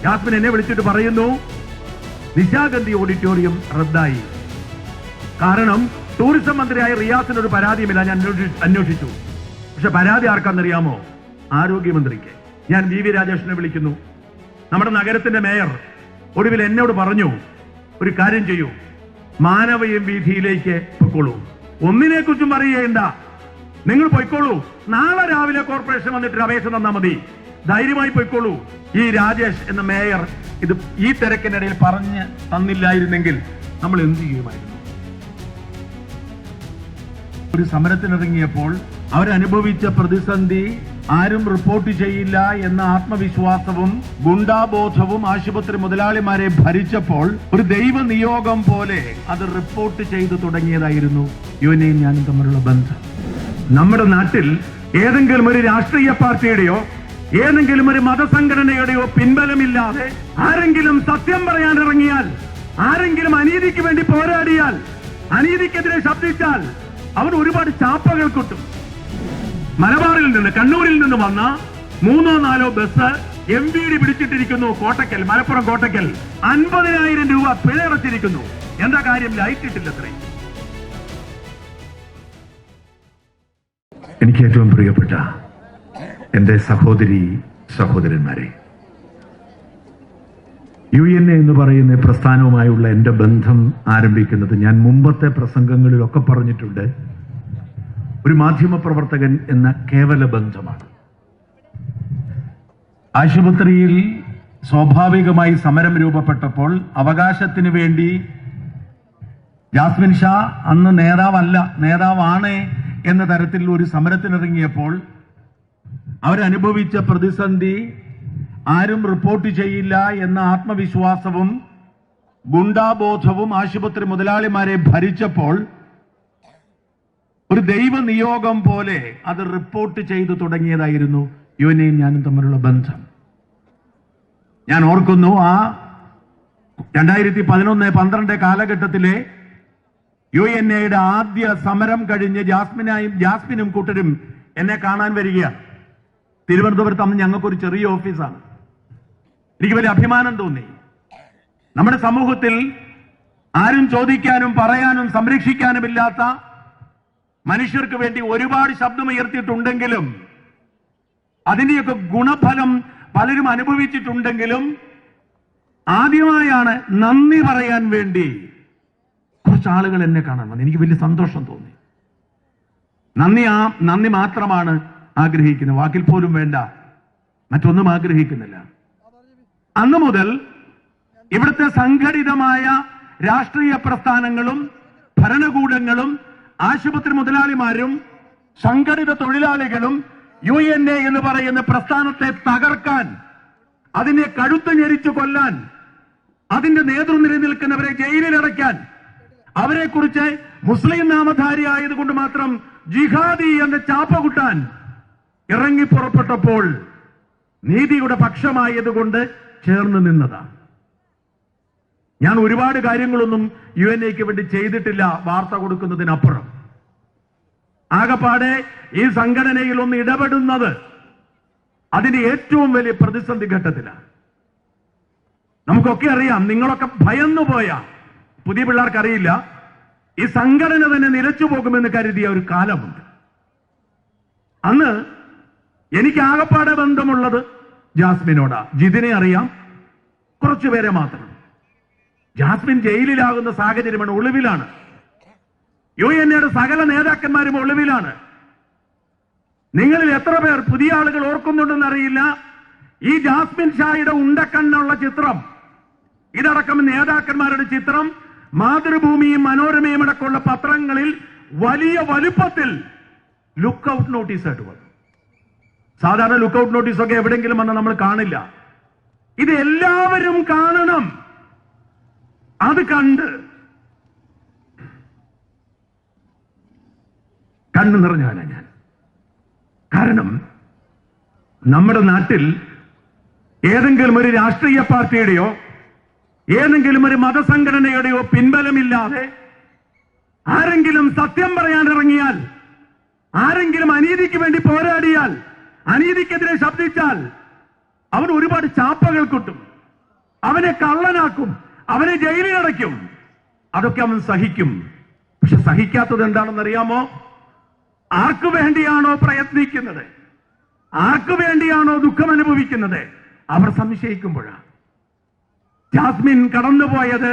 Jasmine എന്നെ വിളിച്ചിട്ട് പറയുന്നു, നിശാഗന്ധി ഓഡിറ്റോറിയം റദ്ദായി. കാരണം ടൂറിസം മന്ത്രിയായ റിയാസിനൊരു പരാതിയുമില്ല. ഞാൻ അന്വേഷിച്ചു. പക്ഷെ പരാതി ആർക്കാണെന്നറിയാമോ? ആരോഗ്യമന്ത്രിക്ക്. ഞാൻ വി രാജേഷിനെ വിളിക്കുന്നു. നമ്മുടെ നഗരത്തിന്റെ മേയർ ഒടുവിൽ എന്നോട് പറഞ്ഞു, ഒരു കാര്യം ചെയ്യൂ, മാനവയും വീഥിയിലേക്ക് പൊയ്ക്കോളൂ, ഒന്നിനെ കുറിച്ചും അറിയേണ്ട, നിങ്ങൾ പൊയ്ക്കോളൂ, നാളെ രാവിലെ കോർപ്പറേഷൻ വന്നിട്ട് അപേക്ഷ തന്നാൽ മതി, ധൈര്യമായി പൊയ്ക്കോളൂ. ഈ രാജേഷ് എന്ന മേയർ ഇത് ഈ തിരക്കിനിടയിൽ പറഞ്ഞ് തന്നില്ലായിരുന്നെങ്കിൽ നമ്മൾ എന്ത് ചെയ്യുമായിരുന്നു? ഒരു സമരത്തിനിറങ്ങിയപ്പോൾ അവരനുഭവിച്ച പ്രതിസന്ധി ആരും റിപ്പോർട്ട് ചെയ്യില്ല എന്ന ആത്മവിശ്വാസവും ഗുണ്ടാബോധവും ആശുപത്രി മുതലാളിമാരെ ഭരിച്ചപ്പോൾ ഒരു ദൈവ നിയോഗം പോലെ അത് റിപ്പോർട്ട് ചെയ്തു തുടങ്ങിയതായിരുന്നു യുവനെയും ഞാനും തമ്മിലുള്ള ബന്ധം. നമ്മുടെ നാട്ടിൽ ഏതെങ്കിലും ഒരു രാഷ്ട്രീയ പാർട്ടിയുടെയോ ഏതെങ്കിലും ഒരു മതസംഘടനയുടെയോ പിൻബലമില്ലാതെ ആരെങ്കിലും സത്യം പറയാൻ ഇറങ്ങിയാൽ, ആരെങ്കിലും അനീതിക്ക് വേണ്ടി പോരാടിയാൽ, അനീതിക്കെതിരെ ശബ്ദിച്ചാൽ അവർ ഒരുപാട് ചാപ്പകൾ കിട്ടും. മലബാറിൽ നിന്ന്, കണ്ണൂരിൽ നിന്ന് വന്ന 3-4 ബസ് MVD പിടിച്ചിട്ടിരിക്കുന്നു. കോട്ടക്കൽ, മലപ്പുറം കോട്ടക്കൽ 50,000 രൂപ പിഴയടച്ചിരിക്കുന്നു. എന്താ കാര്യം? ലൈറ്റ് ഇട്ടില്ല. അത്രയും. എനിക്ക് ഏറ്റവും പ്രിയപ്പെട്ട എന്റെ സഹോദരന്മാരെ, UNA എന്ന് പറയുന്ന പ്രസ്ഥാനവുമായുള്ള എന്റെ ബന്ധം ആരംഭിക്കുന്നത് ഞാൻ മുമ്പത്തെ പ്രസംഗങ്ങളിലൊക്കെ പറഞ്ഞിട്ടുണ്ട്, ഒരു മാധ്യമപ്രവർത്തകൻ എന്ന കേവല ബന്ധമാണ്. ആശുപത്രിയിൽ സ്വാഭാവികമായി സമരം രൂപപ്പെട്ടപ്പോൾ അവകാശത്തിന് വേണ്ടി ജാസ്മിൻ ഷാ അന്ന് നേതാവാണ് എന്ന തരത്തിൽ ഒരു സമരത്തിനിറങ്ങിയപ്പോൾ അവരനുഭവിച്ച പ്രതിസന്ധി ആരും റിപ്പോർട്ട് ചെയ്യില്ല എന്ന ആത്മവിശ്വാസവും ഗുണ്ടാബോധവും ആശുപത്രി മുതലാളിമാരെ ഭരിച്ചപ്പോൾ ഒരു ദൈവ നിയോഗം പോലെ അത് റിപ്പോർട്ട് ചെയ്തു തുടങ്ങിയതായിരുന്നു യുവനെയും ഞാനും തമ്മിലുള്ള ബന്ധം. ഞാൻ ഓർക്കുന്നു, ആ 2011-12 കാലഘട്ടത്തിലെ UNAയുടെ ആദ്യ സമരം കഴിഞ്ഞ് ജാസ്മിനും കൂട്ടരും എന്നെ കാണാൻ വരികയാണ്. തിരുവനന്തപുരത്ത് അന്ന് ഞങ്ങൾക്കൊരു ചെറിയ ഓഫീസാണ്. എനിക്ക് വലിയ അഭിമാനം തോന്നി. നമ്മുടെ സമൂഹത്തിൽ ആരും ചോദിക്കാനും പറയാനും സംരക്ഷിക്കാനുമില്ലാത്ത മനുഷ്യർക്ക് വേണ്ടി ഒരുപാട് ശബ്ദമുയർത്തിയിട്ടുണ്ടെങ്കിലും അതിന്റെയൊക്കെ ഗുണഫലം പലരും അനുഭവിച്ചിട്ടുണ്ടെങ്കിലും ആദ്യമായാണ് നന്ദി പറയാൻ വേണ്ടി കുറച്ച് ആളുകൾ എന്നെ കാണാൻ വന്നു. എനിക്ക് വലിയ സന്തോഷം തോന്നി. നന്ദി മാത്രമാണ് ആഗ്രഹിക്കുന്നത്, വാക്കിൽ പോലും വേണ്ട, മറ്റൊന്നും ആഗ്രഹിക്കുന്നില്ല. അന്നു മുതൽ ഇവിടുത്തെ സംഘടിതമായ രാഷ്ട്രീയ പ്രസ്ഥാനങ്ങളും ഭരണകൂടങ്ങളും ആശുപത്രി മുതലാളിമാരും സംഘടിത തൊഴിലാളികളും UNA എന്ന് പറയുന്ന പ്രസ്ഥാനത്തെ തകർക്കാൻ, അതിനെ കഴുത്ത് ഞെരിച്ചു കൊല്ലാൻ, അതിന്റെ നേതൃനിര നിൽക്കുന്നവരെ ജയിലിലടയ്ക്കാൻ, അവരെ കുറിച്ച് മുസ്ലിം നാമധാരി ആയതുകൊണ്ട് മാത്രം ജിഹാദി എന്ന് ചാപ്പ കുട്ടാൻ ഇറങ്ങി പുറപ്പെട്ടപ്പോൾ നീതിയുടെ പക്ഷമായതുകൊണ്ട് ചേർന്ന് നിന്നതാണ്. ഞാൻ ഒരുപാട് കാര്യങ്ങളൊന്നും UNAക്ക് വേണ്ടി ചെയ്തിട്ടില്ല, വാർത്ത കൊടുക്കുന്നതിനപ്പുറം. ആകപ്പാടെ ഈ സംഘടനയിൽ ഒന്ന് ഇടപെടുന്നത് അതിന്റെ ഏറ്റവും വലിയ പ്രതിസന്ധി ഘട്ടത്തിലാണ്. നമുക്കൊക്കെ അറിയാം, നിങ്ങളൊക്കെ ഭയന്നുപോയ, പുതിയ പിള്ളേർക്കറിയില്ല, ഈ സംഘടന തന്നെ നിലച്ചു പോകുമെന്ന് കരുതിയ ഒരു കാലമുണ്ട്. അന്ന് എനിക്ക് ആകപ്പാടെ ബന്ധമുള്ളത് ജാസ്മിനോടാ. ജിതിനെ അറിയാം, കുറച്ചുപേരെ മാത്രം. ജാസ്മിൻ ജയിലിലാകുന്ന സാഹചര്യമാണ്, ഒളിവിലാണ്. UNAയുടെ സകല നേതാക്കന്മാരും ഒളിവിലാണ്. നിങ്ങളിൽ എത്ര പേർ പുതിയ ആളുകൾ ഓർക്കുന്നുണ്ടെന്ന് അറിയില്ല, ഈ ജാസ്മിൻ ഷായുടെ ഉണ്ടക്കണ്ണുള്ള ചിത്രം, ഇതടക്കം നേതാക്കന്മാരുടെ ചിത്രം മാതൃഭൂമിയും മനോരമയും അടക്കമുള്ള പത്രങ്ങളിൽ വലിയ വലുപ്പത്തിൽ ലുക്കൌട്ട് നോട്ടീസായിട്ട് വന്നു. സാധാരണ ലുക്കൌട്ട് നോട്ടീസൊക്കെ എവിടെയെങ്കിലും വന്നാൽ നമ്മൾ കാണില്ല. ഇത് എല്ലാവരും കാണണം. അത് കണ്ണു നിറഞ്ഞാണ് ഞാൻ. കാരണം നമ്മുടെ നാട്ടിൽ ഏതെങ്കിലും ഒരു രാഷ്ട്രീയ പാർട്ടിയുടെയോ ഏതെങ്കിലും ഒരു മതസംഘടനയുടെയോ പിൻബലമില്ലാതെ ആരെങ്കിലും സത്യം പറയാൻ ഇറങ്ങിയാൽ, ആരെങ്കിലും അനീതിക്ക് വേണ്ടി പോരാടിയാൽ, അനീതിക്കെതിരെ ശബ്ദിച്ചാൽ അവർ ഒരുപാട് ചാപ്പകൾ കിട്ടും. അവനെ കള്ളനാക്കും, അവനെ ജയിലിലടയ്ക്കും. അതൊക്കെ അവൻ സഹിക്കും. പക്ഷെ സഹിക്കാത്തത് എന്താണെന്നറിയാമോ? ആർക്കു വേണ്ടിയാണോ പ്രയത്നിക്കുന്നത്, ആർക്കു വേണ്ടിയാണോ ദുഃഖം അനുഭവിക്കുന്നത്, അവർ സംശയിക്കുമ്പോഴാണ്. ജാസ്മിൻ കടന്നുപോയത്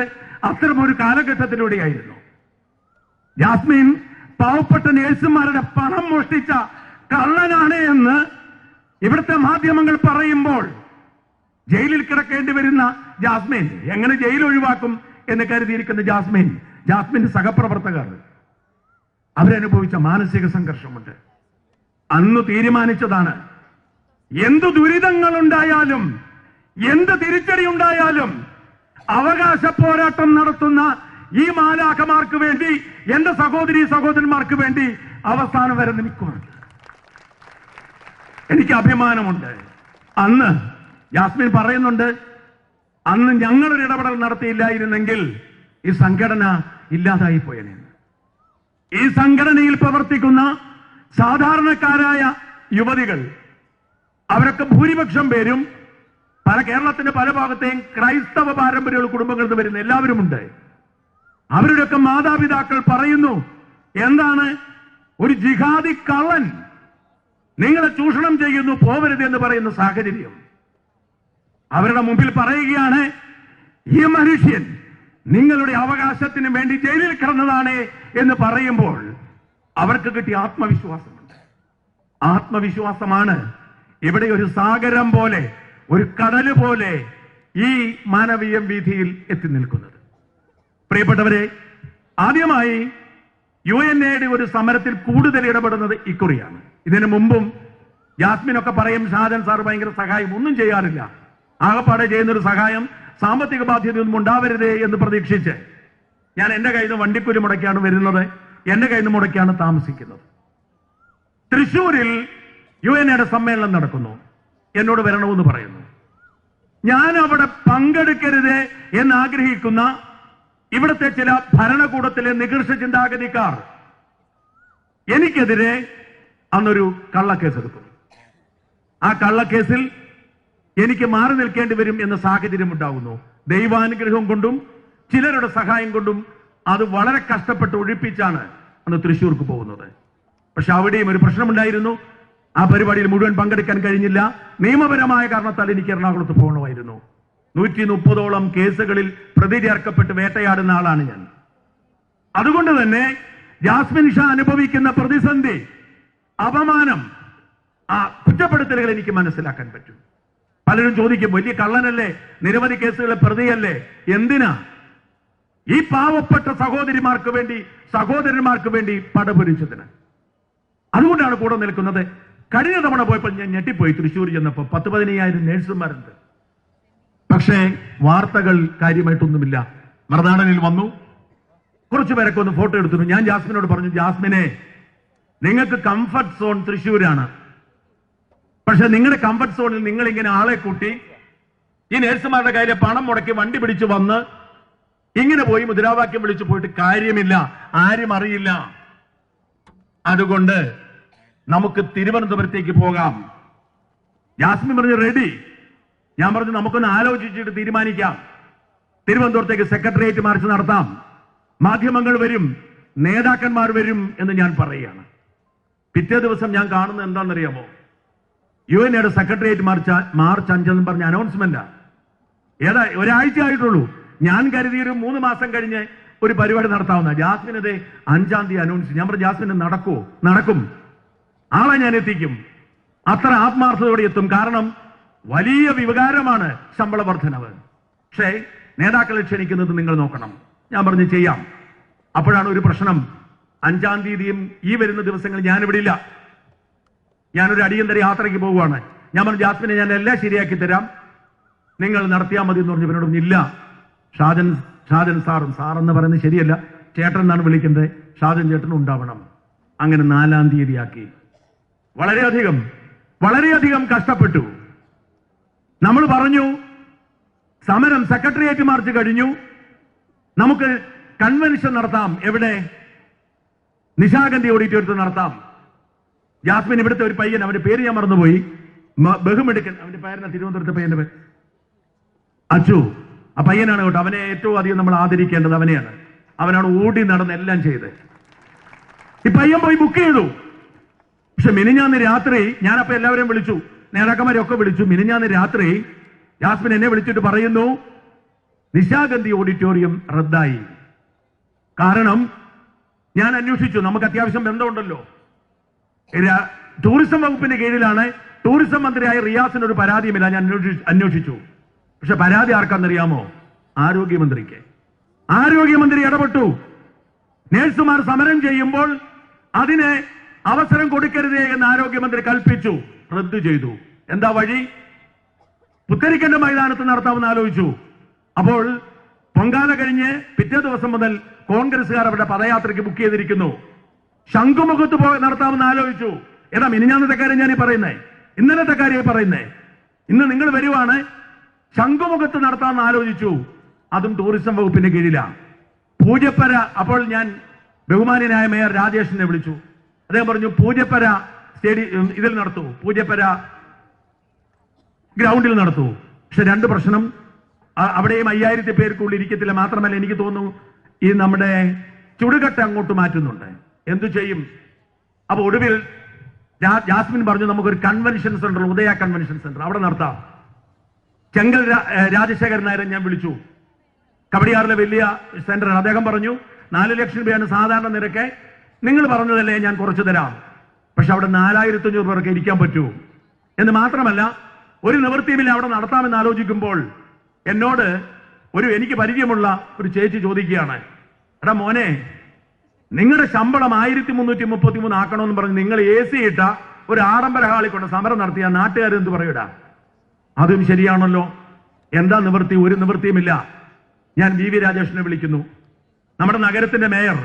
അത്തരമൊരു കാലഘട്ടത്തിലൂടെയായിരുന്നു. ജാസ്മിൻ പാവപ്പെട്ട നേഴ്സുമാരുടെ പണം മോഷ്ടിച്ച കള്ളനാണ് എന്ന് ഇവിടുത്തെ മാധ്യമങ്ങൾ പറയുമ്പോൾ ജയിലിൽ കിടക്കേണ്ടി വരുന്ന ജാസ്മിൻ എങ്ങനെ ജയിൽ ഒഴിവാക്കും എന്ന് കരുതിയിരിക്കുന്ന ജാസ്മിന്റെ സഹപ്രവർത്തകർ അവരനുഭവിച്ച മാനസിക സംഘർഷമുണ്ട്. അന്ന് തീരുമാനിച്ചതാണ്, എന്തു ദുരിതങ്ങൾ ഉണ്ടായാലും, എന്ത് തിരിച്ചടി ഉണ്ടായാലും അവകാശ പോരാട്ടം നടത്തുന്ന ഈ മാലാഖമാർക്ക് വേണ്ടി, എന്റെ സഹോദരി സഹോദരന്മാർക്ക് വേണ്ടി അവസാനം വരെ നിൽക്കുകയാണ്. എനിക്ക് അഭിമാനമുണ്ട്. അന്ന് ജാസ്മിൻ പറയുന്നുണ്ട്, അന്ന് ഞങ്ങളൊരു ഇടപെടൽ നടത്തിയില്ലായിരുന്നെങ്കിൽ ഈ സംഘടന ഇല്ലാതായി പോയേനെ. ഈ സംഘടനയിൽ പ്രവർത്തിക്കുന്ന സാധാരണക്കാരായ യുവതികൾ, അവരൊക്കെ ഭൂരിപക്ഷം പേരും കേരളത്തിന്റെ പല ഭാഗത്തെയും ക്രൈസ്തവ പാരമ്പര്യമുള്ള കുടുംബങ്ങളിൽ നിന്ന് വരുന്ന എല്ലാവരുമുണ്ട്. അവരുടെയൊക്കെ മാതാപിതാക്കൾ പറയുന്നു, എന്താണ് ഒരു ജിഹാദി കള്ളൻ നിങ്ങളെ ചൂഷണം ചെയ്യുന്നു, പോവരുത് എന്ന് പറയുന്ന സാഹചര്യം. അവരുടെ മുമ്പിൽ പറയുകയാണ്, ഈ മനുഷ്യൻ നിങ്ങളുടെ അവകാശത്തിന് വേണ്ടി ജയിലിൽ കിടന്നതാണ് എന്ന് പറയുമ്പോൾ അവർക്ക് കിട്ടിയ ആത്മവിശ്വാസമുണ്ട്. ആത്മവിശ്വാസമാണ് ഇവിടെ ഒരു സാഗരം പോലെ, ഒരു കടല് പോലെ ഈ മാനവീയ വീഥിയിൽ എത്തി നിൽക്കുന്നത്. പ്രിയപ്പെട്ടവരെ, ആദ്യമായി UNAയുടെ ഒരു സമരത്തിൽ കൂടുതൽ ഇടപെടുന്നത് ഇക്കുറിയാണ്. ഇതിനു മുമ്പും ജാസ്മിനൊക്കെ പറയും, ഷാജൻ സാർ ഭയങ്കര സഹായം ഒന്നും ചെയ്യാറില്ല, ആകപ്പാടെ ചെയ്യുന്നൊരു സഹായം സാമ്പത്തിക ബാധ്യതയൊന്നും ഉണ്ടാവരുതേ എന്ന് പ്രതീക്ഷിച്ച് ഞാൻ എന്റെ കയ്യിൽ നിന്ന് വണ്ടിക്കൂലി മുടക്കിയാണ് വരുന്നത്, എന്റെ കയ്യിൽ നിന്ന് മുടക്കിയാണ് താമസിക്കുന്നത്. തൃശ്ശൂരിൽ UNAയുടെ സമ്മേളനം നടക്കുന്നു, എന്നോട് വരണമെന്ന് പറയുന്നു. ഞാൻ അവിടെ പങ്കെടുക്കരുത് എന്ന് ആഗ്രഹിക്കുന്ന ഇവിടുത്തെ ചില ഭരണകൂടത്തിലെ നികൃഷ്ട ചിന്താഗതിക്കാർ എനിക്കെതിരെ അന്നൊരു കള്ളക്കേസ് എടുക്കുന്നു. ആ കള്ളക്കേസിൽ എനിക്ക് മാറി നിൽക്കേണ്ടി വരും എന്ന സാഹചര്യം ഉണ്ടാകുന്നു. ദൈവാനുഗ്രഹം കൊണ്ടും ചിലരുടെ സഹായം കൊണ്ടും അത് വളരെ കഷ്ടപ്പെട്ട് ഒഴിപ്പിച്ചാണ് അന്ന് തൃശ്ശൂർക്ക് പോകുന്നത്. പക്ഷെ അവിടെയും ഒരു പ്രശ്നമുണ്ടായിരുന്നു. ആ പരിപാടിയിൽ മുഴുവൻ പങ്കെടുക്കാൻ കഴിഞ്ഞില്ല. നിയമപരമായ കാരണത്താൽ എനിക്ക് എറണാകുളത്ത് പോകണമായിരുന്നു. 130ഓളം കേസുകളിൽ പ്രതി ചേർക്കപ്പെട്ട് വേട്ടയാടുന്ന ആളാണ് ഞാൻ. അതുകൊണ്ട് തന്നെ ജാസ്മിൻ ഷാ അനുഭവിക്കുന്ന പ്രതിസന്ധി, അപമാനം, ആ കുറ്റപ്പെടുത്തലുകൾ എനിക്ക് മനസ്സിലാക്കാൻ പറ്റും. പലരും ചോദിക്കും, വലിയ കള്ളനല്ലേ, നിരവധി കേസുകളെ പ്രതിയല്ലേ, എന്തിനാ ഈ പാവപ്പെട്ട സഹോദരിമാർക്ക് വേണ്ടി സഹോദരന്മാർക്ക് വേണ്ടി പടപൊരിച്ചതിന്? അതുകൊണ്ടാണ് കൂടെ നിൽക്കുന്നത്. കഴിഞ്ഞ തവണ പോയപ്പോൾ ഞാൻ ഞെട്ടിപ്പോയി. തൃശ്ശൂർ ചെന്നപ്പോൾ 10-15 നേഴ്സുമാരുണ്ട്. പക്ഷേ വാർത്തകൾ കാര്യമായിട്ടൊന്നുമില്ല. മറുനാടനിൽ വന്നു, കുറച്ചു പേരൊക്കെ ഒന്ന് ഫോട്ടോ എടുത്തു. ഞാൻ ജാസ്മിനോട് പറഞ്ഞു, ജാസ്മിനെ, നിങ്ങൾക്ക് കംഫർട്ട് സോൺ തൃശ്ശൂരാണ്, പക്ഷെ നിങ്ങളുടെ കംഫർട്ട് സോണിൽ നിങ്ങൾ ഇങ്ങനെ ആളെ കൂട്ടി ഈ നേഴ്സുമാരുടെ കയ്യിലെ പണം മുടക്കി വണ്ടി പിടിച്ചു വന്ന് ഇങ്ങനെ പോയി മുദ്രാവാക്യം വിളിച്ചു പോയിട്ട് കാര്യമില്ല, ആരും അറിയില്ല. അതുകൊണ്ട് നമുക്ക് തിരുവനന്തപുരത്തേക്ക് പോകാം. ജാസ്മിൻ പറഞ്ഞു റെഡി. ഞാൻ പറഞ്ഞു നമുക്കൊന്ന് ആലോചിച്ചിട്ട് തീരുമാനിക്കാം. തിരുവനന്തപുരത്തേക്ക് സെക്രട്ടേറിയറ്റ് മാർച്ച് നടത്താം, മാധ്യമങ്ങൾ വരും, നേതാക്കന്മാർ വരും എന്ന് ഞാൻ പറയുകയാണ്. പിറ്റേ ദിവസം ഞാൻ കാണുന്നത് എന്താണെന്നറിയാമോ? UNAയുടെ സെക്രട്ടേറിയറ്റ് മാർച്ച് 5 എന്ന് പറഞ്ഞ അനൗൺസ്മെന്റാ. ഒരാഴ്ച ആയിട്ടുള്ളൂ. ഞാൻ കരുതി ഒരു 3 മാസം കഴിഞ്ഞ് ഒരു പരിപാടി നടത്താവുന്ന. ജാസ്മിനത് 5-ാം തീയതി അനൗൺസ്. ഞാൻ പറഞ്ഞു, ജാസ്മിന് നടക്കുമോ? നടക്കും, ആളെ ഞാൻ എത്തിക്കും. അത്ര ആത്മാർത്ഥതയോടെ എത്തും. കാരണം വലിയ വികാരമാണ് ശമ്പള വർധനവ്. പക്ഷേ നേതാക്കളെ ക്ഷണിക്കുന്നത് നിങ്ങൾ നോക്കണം. ഞാൻ പറഞ്ഞു ചെയ്യാം. അപ്പോഴാണ് ഒരു പ്രശ്നം. 5-ാം തീയതിയും ഈ വരുന്ന ദിവസങ്ങളിൽ ഞാനിവിടെ ഇല്ല. ഞാനൊരു അടിയന്തര യാത്രയ്ക്ക് പോവുകയാണ്. ഞാൻ പറഞ്ഞു, ജാസ്മിനെ ഞാൻ എല്ലാം ശരിയാക്കി തരാം, നിങ്ങൾ നടത്തിയാൽ മതി എന്ന് പറഞ്ഞു. ഇവരോട് ഇല്ല, ഷാജൻ സാറെന്ന് പറയുന്നത് ശരിയല്ല, ചേട്ടൻ എന്നാണ് വിളിക്കുന്നത്, ഷാജൻ ചേട്ടൻ ഉണ്ടാവണം. അങ്ങനെ 4-ാം തീയതിയാക്കി. വളരെയധികം കഷ്ടപ്പെട്ടു. നമ്മൾ പറഞ്ഞു, സമരം സെക്രട്ടേറിയറ്റ് മാർച്ച് കഴിഞ്ഞു, നമുക്ക് കൺവെൻഷൻ നടത്താം. എവിടെ? നിശാഗന്ധി ഓഡിറ്റോറിയത്തിൽ നടത്താം. ജാസ്മിൻ ഇവിടുത്തെ ഒരു പയ്യൻ, അവന്റെ പേര് ഞാൻ മറന്നുപോയി, ബഹുമെടുക്കൻ, അവന്റെ പേരിന തിരുവനന്തപുരത്തെ പയ്യന്റെ പേര് അച്ചു ആ പയ്യനാണ് കേട്ടോ, അവനെ ഏറ്റവും അധികം നമ്മൾ ആദരിക്കേണ്ടത് അവനെയാണ്. അവനാണ് ഓടി നടന്ന് എല്ലാം ചെയ്ത്. ഈ പയ്യൻ പോയി ബുക്ക് ചെയ്തു. പക്ഷെ മിനിഞ്ഞാന്ന് രാത്രി ഞാനപ്പോ എല്ലാവരെയും വിളിച്ചു, നേതാക്കന്മാരെയൊക്കെ വിളിച്ചു. മിനിഞ്ഞാന്ന് രാത്രി ജാസ്മിൻ എന്നെ വിളിച്ചിട്ട് പറയുന്നു, നിശാഗന്ധി ഓഡിറ്റോറിയം റദ്ദായി. കാരണം ഞാൻ അന്വേഷിച്ചു, നമുക്ക് അത്യാവശ്യം ബന്ധമുണ്ടല്ലോ. ടൂറിസം വകുപ്പിന്റെ കീഴിലാണ്. ടൂറിസം മന്ത്രിയായ റിയാസിന് ഒരു പരാതിയുമില്ല. ഞാൻ അന്വേഷിച്ചു. പക്ഷെ പരാതി ആർക്കാന്നറിയാമോ? ആരോഗ്യമന്ത്രിക്ക്. ആരോഗ്യമന്ത്രി ഇടപെട്ടു. നേഴ്സുമാർ സമരം ചെയ്യുമ്പോൾ അതിന് അവസരം കൊടുക്കരുതേ എന്ന് ആരോഗ്യമന്ത്രി കൽപ്പിച്ചു. റദ്ദു ചെയ്തു. എന്താ വഴി? പുത്തരിക്കണ്ട മൈതാനത്ത് നടത്താമെന്ന് ആലോചിച്ചു. അപ്പോൾ പൊങ്കാല കഴിഞ്ഞ് പിറ്റേ ദിവസം മുതൽ കോൺഗ്രസുകാർ അവരുടെ പദയാത്രയ്ക്ക് ബുക്ക് ചെയ്തിരിക്കുന്നു. ശംഖുമുഖത്ത് നടത്താമെന്ന് ആലോചിച്ചു. ഏതാ മിനിഞ്ഞാന്നത്തെ കാര്യം ഞാൻ പറയുന്നേ, ഇന്നലത്തെ കാര്യം പറയുന്നേ. ഇന്ന് നിങ്ങൾ വരുവാണ്, ശംഖുമുഖത്ത് നടത്താമെന്ന് ആലോചിച്ചു. അതും ടൂറിസം വകുപ്പിന്റെ കീഴിലാണ്. പൂജപ്പര, അപ്പോൾ ഞാൻ ബഹുമാന്യനായ മേയർ രാജേഷിനെ വിളിച്ചു. അദ്ദേഹം പറഞ്ഞു പൂജപ്പര ഇതിൽ നടത്തൂ, പൂജപ്പര ഗ്രൗണ്ടിൽ നടത്തൂ. പക്ഷെ രണ്ട് പ്രശ്നം, അവിടെയും 5000 പേർക്കുള്ളിൽ ഇരിക്കത്തില്ല. മാത്രമല്ല എനിക്ക് തോന്നുന്നു ഈ നമ്മുടെ ചുടുകട്ട അങ്ങോട്ട് മാറ്റുന്നുണ്ട്. എന്തു ചെയ്യും? അപ്പൊ ഒടുവിൽ ജാസ്മിൻ പറഞ്ഞു നമുക്കൊരു കൺവെൻഷൻ സെന്റർ, ഉദയ കൺവെൻഷൻ സെന്റർ അവിടെ നടത്താം. ചെങ്കൽ രാജശേഖരൻ നായരെ ഞാൻ വിളിച്ചു, കവടിയാറിലെ വലിയ സെന്റർ. അദ്ദേഹം പറഞ്ഞു 4 ലക്ഷം രൂപയാണ് സാധാരണ നിരക്ക്, നിങ്ങൾ പറഞ്ഞതല്ലേ ഞാൻ കുറച്ചു തരാം. പക്ഷെ അവിടെ 4500 പേർക്ക് ഇരിക്കാൻ പറ്റൂ എന്ന് മാത്രമല്ല ഒരു നിവൃത്തിയുമില്ല. അവിടെ നടത്താമെന്ന് ആലോചിക്കുമ്പോൾ എന്നോട് എനിക്ക് പരിചയമുള്ള ഒരു ചേച്ചി ചോദിക്കുകയാണ്, എടാ മോനെ, നിങ്ങളുടെ ശമ്പളം 1333 ആക്കണമെന്ന് പറഞ്ഞ് നിങ്ങൾ AC ഇട്ട ഒരു ആഡംബര ഹാളിൽ കൊണ്ട് സമരം നടത്തിയ നാട്ടുകാർ എന്ത് പറയൂടാ? അതും ശരിയാണല്ലോ. എന്താ നിവൃത്തി? ഒരു നിവൃത്തിയുമില്ല. ഞാൻ VV രാജേഷിനെ വിളിക്കുന്നു, നമ്മുടെ നഗരത്തിന്റെ മേയർ.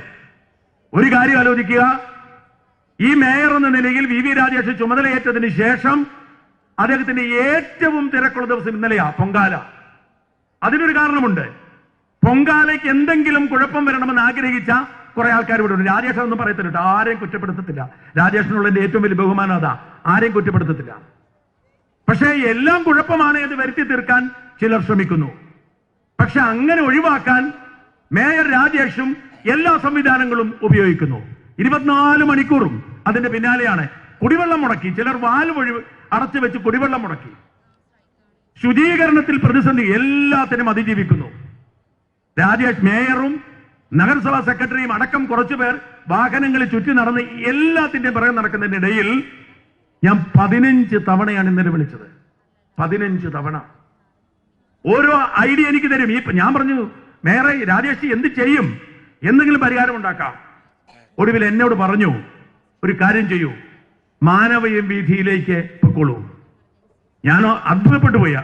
ഒരു കാര്യം ആലോചിക്കുക, ഈ മേയർ എന്ന നിലയിൽ VV രാജേഷ് ചുമതലയേറ്റതിന് ശേഷം അദ്ദേഹത്തിന്റെ ഏറ്റവും തിരക്കുള്ള ദിവസം ഇന്നലെയാ, പൊങ്കാല. അതിനൊരു കാരണമുണ്ട്. പൊങ്കാലയ്ക്ക് എന്തെങ്കിലും കുഴപ്പം വരണമെന്ന് ആഗ്രഹിച്ച കുറെ ആൾക്കാർ ഇവിടെ ഉണ്ട്. രാജേഷ് ഒന്നും പറയത്തില്ല, ആരെയും കുറ്റപ്പെടുത്തത്തില്ല. രാജേഷിനുള്ള എന്റെ ഏറ്റവും വലിയ ബഹുമാനം അതാ, ആരെയും കുറ്റപ്പെടുത്തത്തില്ല. പക്ഷേ എല്ലാം കുഴപ്പമാണ് എന്ന് വരുത്തി തീർക്കാൻ ചിലർ ശ്രമിക്കുന്നു. പക്ഷെ അങ്ങനെ ഒഴിവാക്കാൻ മേയർ രാജേഷും എല്ലാ സംവിധാനങ്ങളും ഉപയോഗിക്കുന്നു. 24 മണിക്കൂറും അതിന്റെ പിന്നാലെയാണ്. കുടിവെള്ളം മുടക്കി, ചിലർ വാൽവ് അടച്ചു വെച്ച് കുടിവെള്ളം മുടക്കി. ശുചീകരണത്തിൽ പ്രതിസന്ധി, എല്ലാത്തിനും അതിജീവിക്കുന്നു. രാജേഷ് മേയറും നഗരസഭാ സെക്രട്ടറിയും അടക്കം കുറച്ചുപേർ വാഹനങ്ങളിൽ ചുറ്റി നടന്ന് എല്ലാത്തിന്റെയും പിറകെ നടക്കുന്നതിനിടയിൽ ഞാൻ 15 തവണയാണ് ഇന്നലെ വിളിച്ചത്. 15 തവണ. ഓരോ ഐഡിയ എനിക്ക് തരും. ഞാൻ പറഞ്ഞു, മേയറെ രാജേഷ് എന്ത് ചെയ്യും, എന്തെങ്കിലും പരിഹാരം ഉണ്ടാക്കാം. ഒടുവിൽ എന്നോട് പറഞ്ഞു, ഒരു കാര്യം ചെയ്യൂ, മാനവീയം വീഥിയിലേക്ക് പൊക്കോളൂ. ഞാൻ അത്ഭുതപ്പെട്ടു പോയ,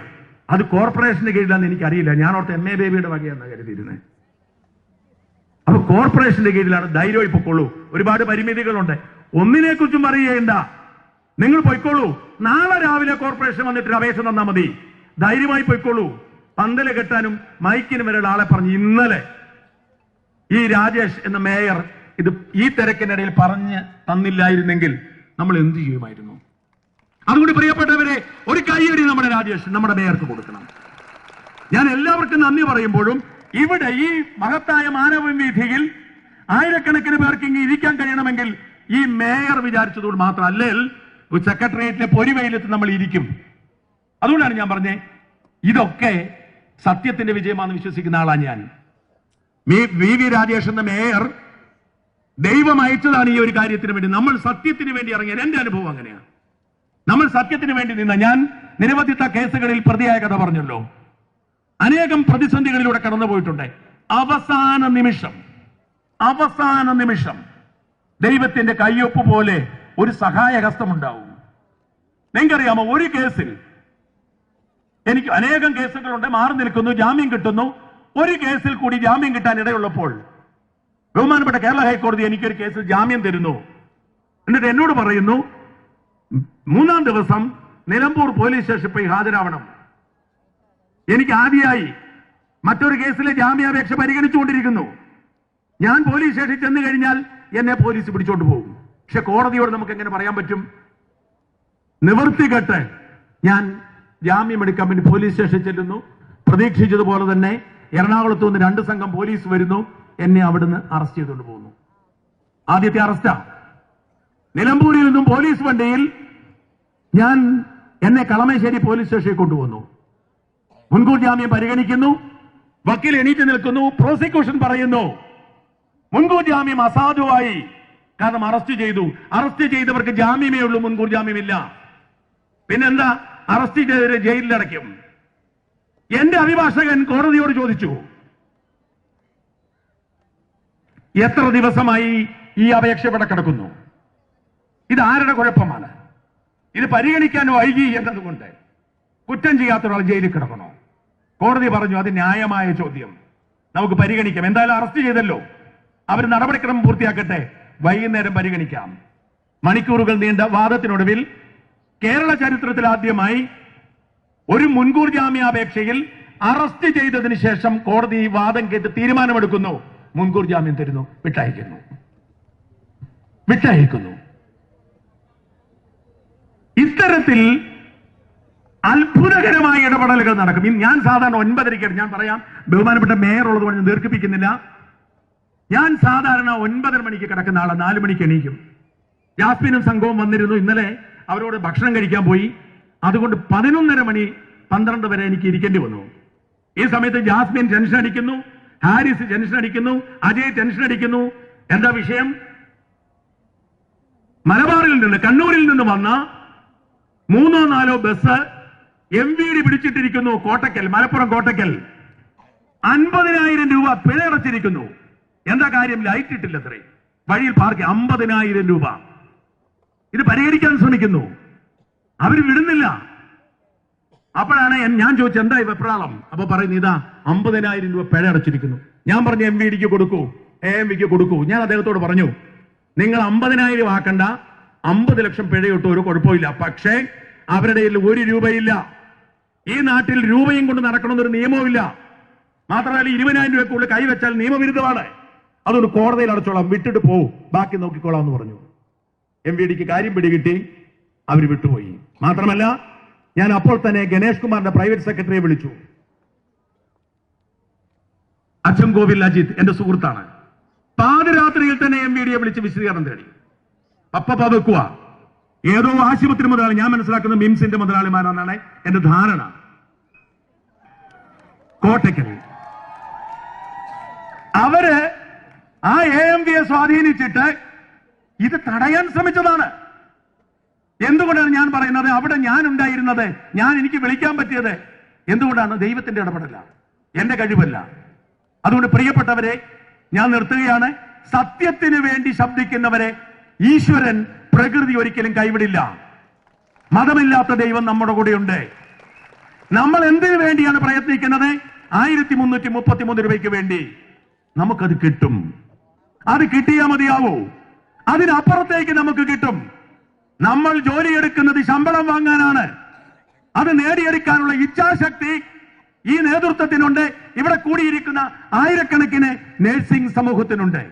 അത് കോർപ്പറേഷന്റെ കീഴിലാന്ന് എനിക്കറിയില്ല. ഞാൻ ഓർത്ത് MA ബേബിയുടെ വകയാണെന്ന് കരുതിയിരുന്നത്. അപ്പൊ കോർപ്പറേഷന്റെ കീഴിലാണ്, ധൈര്യമായി പൊക്കോളൂ. ഒരുപാട് പരിമിതികളുണ്ട്, ഒന്നിനെ കുറിച്ചും അറിയേണ്ട, നിങ്ങൾ പൊയ്ക്കോളൂ. നാളെ രാവിലെ കോർപ്പറേഷൻ വന്നിട്ട് അപേക്ഷ തന്നാൽ മതി, ധൈര്യമായി പൊയ്ക്കോളൂ. പന്തല് കെട്ടാനും മൈക്കിനും വരെയുള്ള ആളെ പറഞ്ഞു. ഇന്നലെ ഈ രാജേഷ് എന്ന മേയർ ഇത് ഈ തിരക്കിനിടയിൽ പറഞ്ഞ് തന്നില്ലായിരുന്നെങ്കിൽ നമ്മൾ എന്ത് ചെയ്യുമായിരുന്നു? അതുകൊണ്ട് പ്രിയപ്പെട്ടവരെ, ഒരു കൈയടി നമ്മുടെ രാജേഷ്, നമ്മുടെ മേയർക്ക് കൊടുക്കണം. ഞാൻ എല്ലാവർക്കും നന്ദി പറയുമ്പോഴും ഇവിടെ ഈ മഹത്തായ മാനവവീഥിയിൽ ആയിരക്കണക്കിന് പേർക്ക് ഇങ്ങനെ ഇരിക്കാൻ കഴിയണമെങ്കിൽ ഈ മേയർ വിചാരിച്ചതുകൊണ്ട് മാത്രം. അല്ലെങ്കിൽ സെക്രട്ടേറിയറ്റിലെ പൊരിവെയിലത്ത് നമ്മൾ ഇരിക്കും. അതുകൊണ്ടാണ് ഞാൻ പറഞ്ഞേ, ഇതൊക്കെ സത്യത്തിന്റെ വിജയമാണെന്ന് വിശ്വസിക്കുന്ന ആളാണ് ഞാൻ. VV രാജേഷ് എന്ന മേയർ ദൈവം അയച്ചതാണ് ഈ ഒരു കാര്യത്തിന് വേണ്ടി. നമ്മൾ സത്യത്തിന് വേണ്ടി ഇറങ്ങിയാൽ, എന്റെ അനുഭവം അങ്ങനെയാണ്, നമ്മൾ സത്യത്തിന് വേണ്ടി നിന്ന. ഞാൻ നിരവധി കേസുകളിൽ പ്രതിയായ കഥ പറഞ്ഞല്ലോ. അനേകം പ്രതിസന്ധികളിലൂടെ കടന്നുപോയിട്ടുണ്ട്. അവസാന നിമിഷം ദൈവത്തിന്റെ കയ്യൊപ്പ് പോലെ ഒരു സഹായഹസ്തമുണ്ടാവും. നിങ്ങൾക്കറിയാമോ, ഒരു കേസിൽ എനിക്ക് അനേകം കേസുകളുണ്ട്, മാറി നിൽക്കുന്നു, ജാമ്യം കിട്ടുന്നു. ഒരു കേസിൽ കൂടി ജാമ്യം കിട്ടാൻ ഇടയുള്ളപ്പോൾ ബഹുമാനപ്പെട്ട കേരള ഹൈക്കോടതി എനിക്കൊരു കേസിൽ ജാമ്യം തരുന്നു. എന്നിട്ട് എന്നോട് പറയുന്നു, 3-ാം ദിവസം നിലമ്പൂർ പോലീസ് സ്റ്റേഷനിൽ പോയി ഹാജരാവണം. എനിക്ക് ആദ്യമായി മറ്റൊരു കേസിലെ ജാമ്യാപേക്ഷ പരിഗണിച്ചുകൊണ്ടിരിക്കുന്നു. ഞാൻ പോലീസ് സ്റ്റേഷനിൽ ചെന്ന് കഴിഞ്ഞാൽ എന്നെ പോലീസ് പിടിച്ചോണ്ട് പോകും. പക്ഷെ കോടതിയോട് നമുക്ക് എങ്ങനെ പറയാൻ പറ്റും? നിവൃത്തി കെട്ട് ഞാൻ ജാമ്യം എടുക്കാൻ വേണ്ടി പോലീസ് സ്റ്റേഷനിൽ ചെല്ലുന്നു. പ്രതീക്ഷിച്ചതുപോലെ തന്നെ എറണാകുളത്ത് നിന്ന് 2 സംഘം പോലീസ് വരുന്നു. എന്നെ അവിടുന്ന് അറസ്റ്റ് ചെയ്തുകൊണ്ട് പോകുന്നു. ആദ്യത്തെ അറസ്റ്റാ. നിലമ്പൂരിൽ നിന്നും പോലീസ് വണ്ടിയിൽ എന്നെ കളമശ്ശേരി പോലീസ് സ്റ്റേഷനിൽ കൊണ്ടുവന്നു. മുൻകൂർ ജാമ്യം പരിഗണിക്കുന്നു. വക്കീൽ എണീറ്റ് നിൽക്കുന്നു. പ്രോസിക്യൂഷൻ പറയുന്നു മുൻകൂർ ജാമ്യം അസാധുവായി, കാരണം അറസ്റ്റ് ചെയ്തു. അറസ്റ്റ് ചെയ്തവർക്ക് ജാമ്യമേ ഉള്ളൂ, മുൻകൂർ ജാമ്യമില്ല. പിന്നെന്താ? അറസ്റ്റ് ചെയ്തവരെ ജയിലിലടയ്ക്കും. എന്റെ അഭിഭാഷകൻ കോടതിയോട് ചോദിച്ചു, എത്ര ദിവസമായി ഈ അപേക്ഷ ഇവിടെ കിടക്കുന്നു? ഇത് ആരുടെ കുഴപ്പമാണ്? ഇത് പരിഗണിക്കാൻ വൈകി എന്നതുകൊണ്ട് കുറ്റം ചെയ്യാത്ത ഒരാൾ ജയിലിൽ കിടക്കണോ? കോടതി പറഞ്ഞു, അത് ന്യായമായ ചോദ്യം, നമുക്ക് പരിഗണിക്കാം. എന്തായാലും അറസ്റ്റ് ചെയ്തല്ലോ, അവർ നടപടിക്രമം പൂർത്തിയാക്കട്ടെ, വൈകുന്നേരം പരിഗണിക്കാം. മണിക്കൂറുകൾ നീണ്ട വാദത്തിനൊടുവിൽ കേരള ചരിത്രത്തിൽ ആദ്യമായി ഒരു മുൻകൂർ ജാമ്യാപേക്ഷയിൽ അറസ്റ്റ് ചെയ്തതിന് ശേഷം കോടതി വാദം കേട്ട് തീരുമാനമെടുക്കുന്നു, മുൻകൂർ ജാമ്യം തരുന്നു, വിട്ടയക്കുന്നു. ഇത്തരത്തിൽ അത്ഭുതകരമായ ഇടപെടലുകൾ നടക്കും. ഞാൻ സാധാരണ 9:30 ഞാൻ പറയാം, ബഹുമാനപ്പെട്ട മേയർ ഉള്ളതുകൊണ്ട് ഞാൻ ദീർഘിപ്പിക്കുന്നില്ല. ഞാൻ സാധാരണ 9:30 മണിക്ക് കിടക്കുന്ന ആളെ 4 മണിക്ക് എണീക്കും. ജാസ്മിനും സംഘവും വന്നിരുന്നു. ഇന്നലെ അവരോട് ഭക്ഷണം കഴിക്കാൻ പോയി. അതുകൊണ്ട് 11:30 മണി 12 വരെ എനിക്ക് ഇരിക്കേണ്ടി വന്നു. ഈ സമയത്ത് ജാസ്മിൻ ടെൻഷൻ അടിക്കുന്നു, ഹാരിസ് ടെൻഷൻ അടിക്കുന്നു, അജയ് ടെൻഷൻ അടിക്കുന്നു. എന്താ വിഷയം? മലബാറിൽ നിന്ന്, കണ്ണൂരിൽ നിന്ന് വന്ന 3-4 ബസ് MVD പിടിച്ചിട്ടിരിക്കുന്നു. കോട്ടക്കൽ, മലപ്പുറം കോട്ടക്കൽ 50,000 രൂപ പിഴ അടച്ചിരിക്കുന്നു. എന്താ കാര്യം? ലൈറ്റ് ഇട്ടില്ല, അത്രേ വഴിയിൽ പാർക്ക്. 50,000 രൂപ. ഇത് പരിഹരിക്കാൻ ശ്രമിക്കുന്നു, അവർ വിടുന്നില്ല. അപ്പോഴാണ് ഞാൻ ചോദിച്ചത്, എന്താ വെപ്രാളം? അപ്പൊ പറയുന്നു, ഇതാ 50,000 രൂപ പിഴ അടച്ചിരിക്കുന്നു. ഞാൻ പറഞ്ഞു, MVDക്ക് കൊടുക്കൂ, AMVക്ക് കൊടുക്കൂ. ഞാൻ അദ്ദേഹത്തോട് പറഞ്ഞു, നിങ്ങൾ 50,000 ആക്കണ്ട, 50 ലക്ഷം പിഴയൊട്ടും ഒരു കുഴപ്പമില്ല. പക്ഷേ അവരുടെ 1 രൂപയില്ല. ഈ നാട്ടിൽ രൂപയും കൊണ്ട് നടക്കണമെന്നൊരു നിയമവുമില്ല. മാത്രമല്ല 20,000 രൂപയ്ക്കുള്ളിൽ കൈവച്ചാൽ നിയമവിരുദ്ധമാണ്. അതുകൊണ്ട് കോടതിയിൽ അടച്ചോളാം, വിട്ടിട്ട് പോവും, ബാക്കി നോക്കിക്കോളാം എന്ന് പറഞ്ഞു. MVDക്ക് കാര്യം പിടികിട്ടി, അവർ വിട്ടുപോയി. മാത്രമല്ല ഞാൻ അപ്പോൾ തന്നെ ഗണേഷ് കുമാറിന്റെ പ്രൈവറ്റ് സെക്രട്ടറിയെ വിളിച്ചു. അച്ചംകോവിൽ അജിത് എന്റെ സുഹൃത്താണ്. പാതിരാത്രിയിൽ തന്നെ MVDയെ വിളിച്ച് വിശദീകരണം തേടി. പപ്പ വെക്കുക, ഏതോ ആശുപത്രി മുതലാളി, ഞാൻ മനസ്സിലാക്കുന്നത് മിംസിന്റെ മുതലാളിമാരാണെന്നാണ് എന്റെ ധാരണ. കോട്ടയ്ക്കൽ അവര് ആ AMVയെ സ്വാധീനിച്ചിട്ട് ഇത് തടയാൻ ശ്രമിച്ചതാണ്. എന്തുകൊണ്ടാണ് ഞാൻ പറയുന്നത്? അവിടെ ഞാൻ ഉണ്ടായിരുന്നത്, എനിക്ക് വിളിക്കാൻ പറ്റിയത് എന്തുകൊണ്ടാണ്? ദൈവത്തിന്റെ ഇടപെടല, എന്റെ കഴിവല്ല. അതുകൊണ്ട് പ്രിയപ്പെട്ടവരെ, ഞാൻ നിർത്തുകയാണ്. സത്യത്തിന് വേണ്ടി ശബ്ദിക്കുന്നവരെ ഈശ്വരൻ, പ്രകൃതി ഒരിക്കലും കൈവിടില്ല. മതമില്ലാത്ത ദൈവം നമ്മുടെ കൂടെയുണ്ട്. നമ്മൾ എന്തിനു വേണ്ടിയാണ് പ്രയത്നിക്കുന്നത്? 1333 രൂപയ്ക്ക് വേണ്ടി. നമുക്കത് കിട്ടും. അത് കിട്ടിയാൽ മതിയാവൂ. അതിനപ്പുറത്തേക്ക് നമുക്ക് കിട്ടും. നമ്മൾ ജോലിയെടുക്കുന്നത് ശമ്പളം വാങ്ങാനാണ്. അത് നേടിയെടുക്കാനുള്ള ഇച്ഛാശക്തി ഈ നേതൃത്വത്തിനുണ്ട്. ഇവിടെ കൂടിയിരിക്കുന്ന ആയിരക്കണക്കിന് നഴ്സിംഗ് സമൂഹത്തിനുണ്ട്.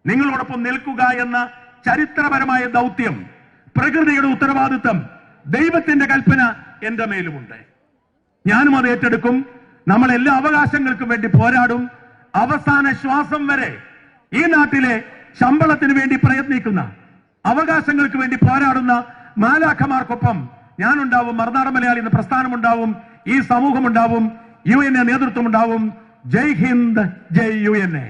നിങ്ങളോടൊപ്പം നിൽക്കുക എന്ന ചരിത്രപരമായ ദൗത്യം, പ്രകൃതിയുടെ ഉത്തരവാദിത്വം, ദൈവത്തിന്റെ കൽപ്പന എന്റെ മേലുമുണ്ട്. ഞാനും അത് ഏറ്റെടുക്കും. നമ്മൾ എല്ലാ അവകാശങ്ങൾക്കും വേണ്ടി പോരാടും. അവസാന ശ്വാസം വരെ ഈ നാട്ടിലെ ശമ്പളത്തിന് വേണ്ടി പ്രയത്നിക്കുന്ന, അവകാശങ്ങൾക്ക് വേണ്ടി പോരാടുന്ന മാലാഖമാർക്കൊപ്പം ഞാനുണ്ടാവും. മറുനാടൻ മലയാളി എന്ന പ്രസ്ഥാനമുണ്ടാവും, ഈ സമൂഹമുണ്ടാവും, UNA നേതൃത്വമുണ്ടാവും. ജയ് ഹിന്ദ്, ജയ് UNA.